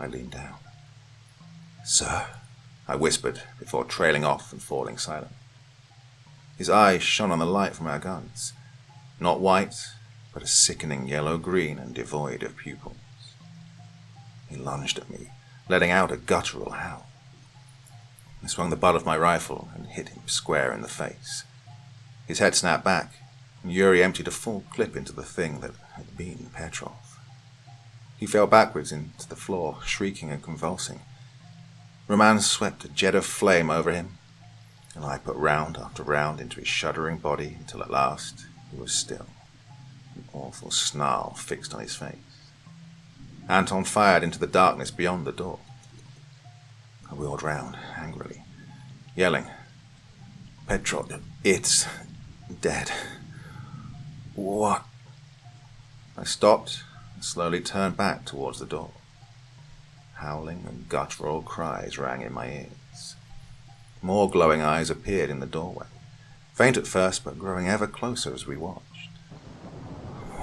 I leaned down. Sir, I whispered before trailing off and falling silent. His eyes shone on the light from our guns. Not white, but a sickening yellow-green and devoid of pupils. He lunged at me, letting out a guttural howl. I swung the butt of my rifle and hit him square in the face. His head snapped back, and Yuri emptied a full clip into the thing that had been Petrov. He fell backwards into the floor, shrieking and convulsing. Roman swept a jet of flame over him, and I put round after round into his shuddering body until at last he was still, an awful snarl fixed on his face. Anton fired into the darkness beyond the door. I wheeled round angrily, yelling, Petrov, it's dead. What? I stopped and slowly turned back towards the door. Howling and guttural cries rang in my ears. More glowing eyes appeared in the doorway, faint at first but growing ever closer as we watched.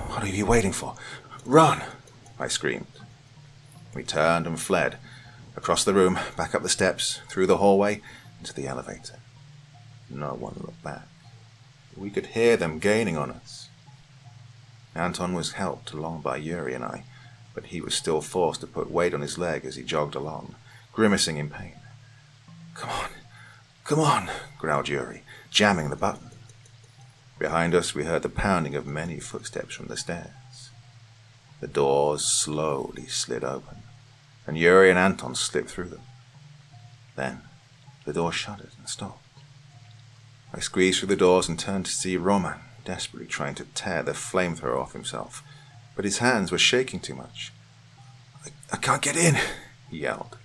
What are you waiting for? Run! I screamed. We turned and fled, across the room, back up the steps, through the hallway, into the elevator. No one looked back. We could hear them gaining on us. Anton was helped along by Yuri and I, but he was still forced to put weight on his leg as he jogged along, grimacing in pain. Come on, growled Yuri, jamming the button. Behind us we heard the pounding of many footsteps from the stairs. The doors slowly slid open, and Yuri and Anton slipped through them. Then the door shuddered and stopped. I squeezed through the doors and turned to see Roman desperately trying to tear the flamethrower off himself, but his hands were shaking too much. I can't get in, he yelled.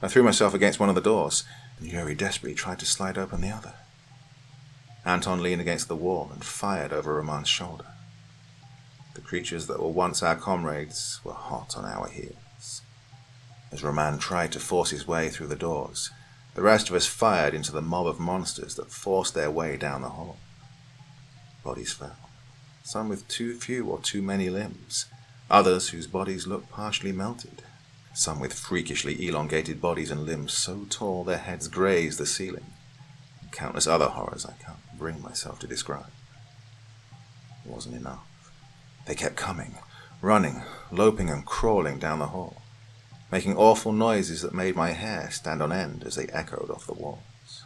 I threw myself against one of the doors, and Yuri desperately tried to slide open the other. Anton leaned against the wall and fired over Roman's shoulder. The creatures that were once our comrades were hot on our heels. As Roman tried to force his way through the doors, the rest of us fired into the mob of monsters that forced their way down the hall. Bodies fell, some with too few or too many limbs, others whose bodies looked partially melted, some with freakishly elongated bodies and limbs so tall their heads grazed the ceiling, and countless other horrors I can't bring myself to describe. It wasn't enough. They kept coming, running, loping and crawling down the hall. making awful noises that made my hair stand on end as they echoed off the walls.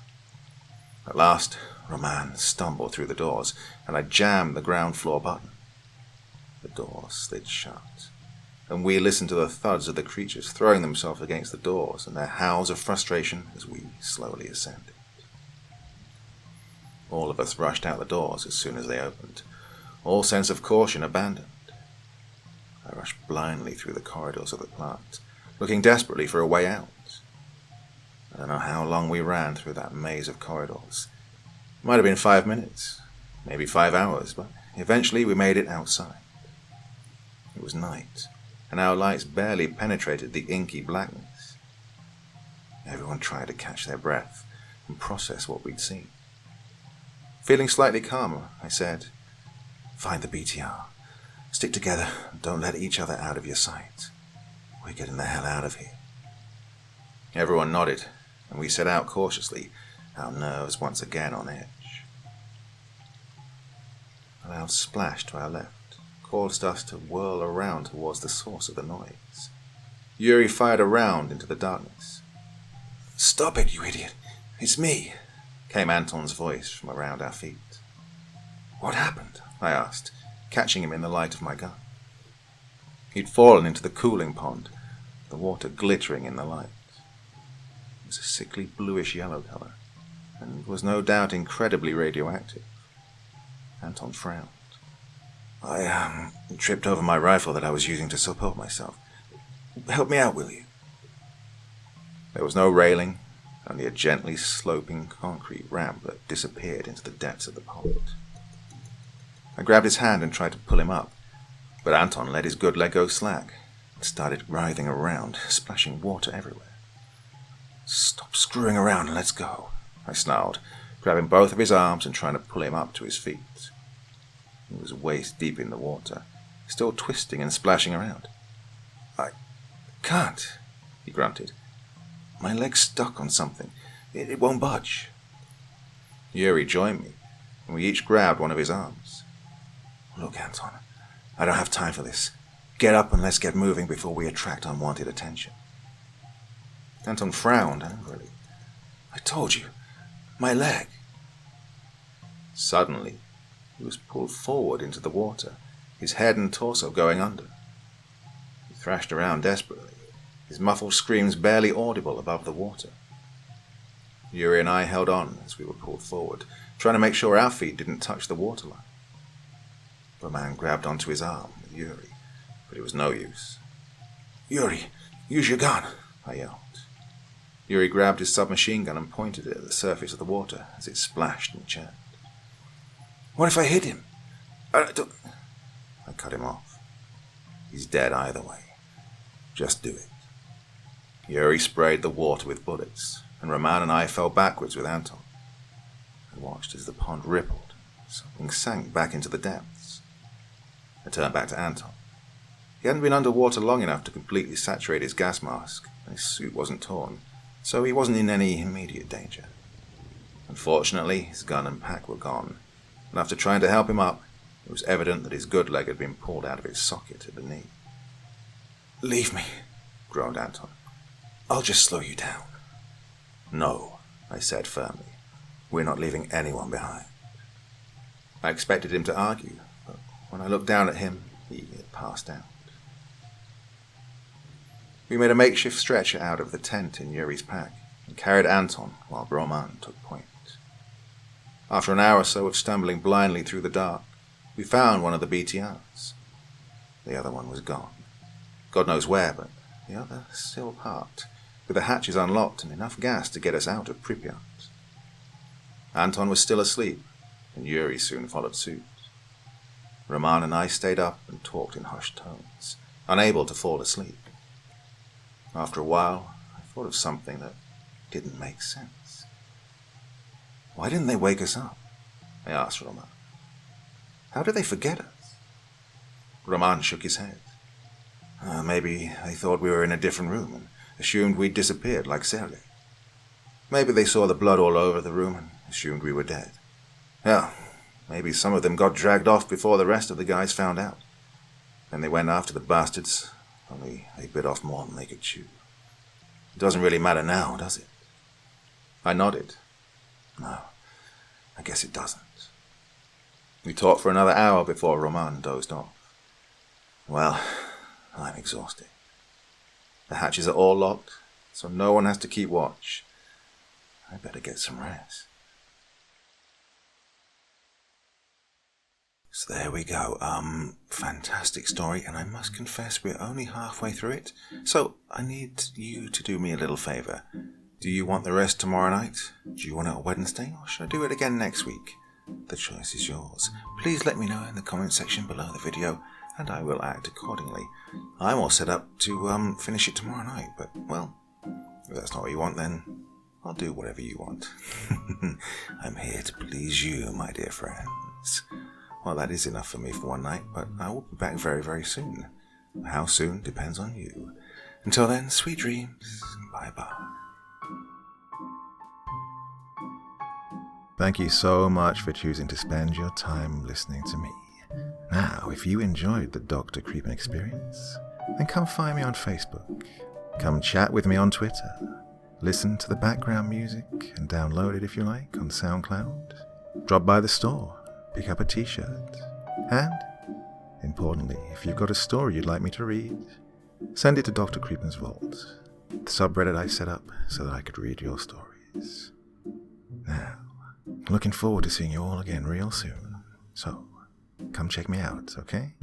At last, Roman stumbled through the doors, and I jammed the ground floor button. The door slid shut, and we listened to the thuds of the creatures throwing themselves against the doors and their howls of frustration as we slowly ascended. All of us rushed out the doors as soon as they opened, all sense of caution abandoned. I rushed blindly through the corridors of the plant, looking desperately for a way out. I don't know how long we ran through that maze of corridors. It might have been 5 minutes, maybe 5 hours, but eventually we made it outside. It was night, and our lights barely penetrated the inky blackness. Everyone tried to catch their breath and process what we'd seen. Feeling slightly calmer, I said, "Find the BTR. Stick together and don't let each other out of your sight. We're getting the hell out of here." Everyone nodded, and we set out cautiously, our nerves once again on edge. A loud splash to our left caused us to whirl around towards the source of the noise. Yuri fired a round into the darkness. "Stop it, you idiot! It's me!" came Anton's voice from around our feet. "What happened?" I asked, catching him in the light of my gun. He'd fallen into the cooling pond, the water glittering in the light. It was a sickly bluish-yellow color, and was no doubt incredibly radioactive. Anton frowned. I tripped over my rifle that I was using to support myself. Help me out, will you?" There was no railing, only a gently sloping concrete ramp that disappeared into the depths of the pond. I grabbed his hand and tried to pull him up, but Anton let his good leg go slack and started writhing around, splashing water everywhere. "Stop screwing around and let's go," I snarled, grabbing both of his arms and trying to pull him up to his feet. He was waist deep in the water, still twisting and splashing around. "I can't," he grunted. "My leg's stuck on something. It won't budge." Yuri joined me, and we each grabbed one of his arms. "Look, Anton, I don't have time for this. Get up and let's get moving before we attract unwanted attention." Anton frowned angrily. "I told you, my leg." Suddenly, he was pulled forward into the water, his head and torso going under. He thrashed around desperately, his muffled screams barely audible above the water. Yuri and I held on as we were pulled forward, trying to make sure our feet didn't touch the waterline. The man grabbed onto his arm with Yuri, but it was no use. "Yuri, use your gun," I yelled. Yuri grabbed his submachine gun and pointed it at the surface of the water as it splashed and churned. "What if I hit him? I cut him off. "He's dead either way. Just do it." Yuri sprayed the water with bullets, and Roman and I fell backwards with Anton. I watched as the pond rippled, something sank back into the depths. I turned back to Anton. He hadn't been underwater long enough to completely saturate his gas mask, and his suit wasn't torn, so he wasn't in any immediate danger. Unfortunately, his gun and pack were gone, and after trying to help him up, it was evident that his good leg had been pulled out of its socket at the knee. "Leave me," groaned Anton. "I'll just slow you down." "No," I said firmly. "We're not leaving anyone behind." I expected him to argue, but when I looked down at him, he had passed out. We made a makeshift stretcher out of the tent in Yuri's pack and carried Anton while Roman took point. After an hour or so of stumbling blindly through the dark, we found one of the BTRs. The other one was gone. God knows where, but the other still parked, with the hatches unlocked and enough gas to get us out of Pripyat. Anton was still asleep, and Yuri soon followed suit. Roman and I stayed up and talked in hushed tones, unable to fall asleep. After a while, I thought of something that didn't make sense. "Why didn't they wake us up?" I asked Roman. "How did they forget us?" Roman shook his head. Maybe they thought we were in a different room and assumed we'd disappeared like Sergei. Maybe they saw the blood all over the room and assumed we were dead. Hell, maybe some of them got dragged off before the rest of the guys found out. Then they went after the bastards, only they bit off more than they could chew. It doesn't really matter now, does it? I nodded. No, I guess it doesn't. We talked for another hour before Roman dozed off. Well, I'm exhausted. The hatches are all locked, so no one has to keep watch. I better get some rest. So there we go. Fantastic story, and I must confess we're only halfway through it. So I need you to do me a little favour. Do you want the rest tomorrow night? Do you want it on Wednesday, or should I do it again next week? The choice is yours. Please let me know in the comment section below the video, and I will act accordingly. I'm all set up to finish it tomorrow night, but, well, if that's not what you want, then I'll do whatever you want. I'm here to please you, my dear friends. Well, that is enough for me for one night, but I will be back very, very soon. How soon depends on you. Until then, sweet dreams. Bye-bye. Thank you so much for choosing to spend your time listening to me. Now, if you enjoyed the Dr. Creepen experience, then come find me on Facebook. Come chat with me on Twitter. Listen to the background music and download it if you like on SoundCloud. Drop by the store. Pick up a t-shirt. And, importantly, if you've got a story you'd like me to read, send it to Dr. Creepen's Vault, the subreddit I set up so that I could read your stories. Now, looking forward to seeing you all again real soon. So, come check me out, okay?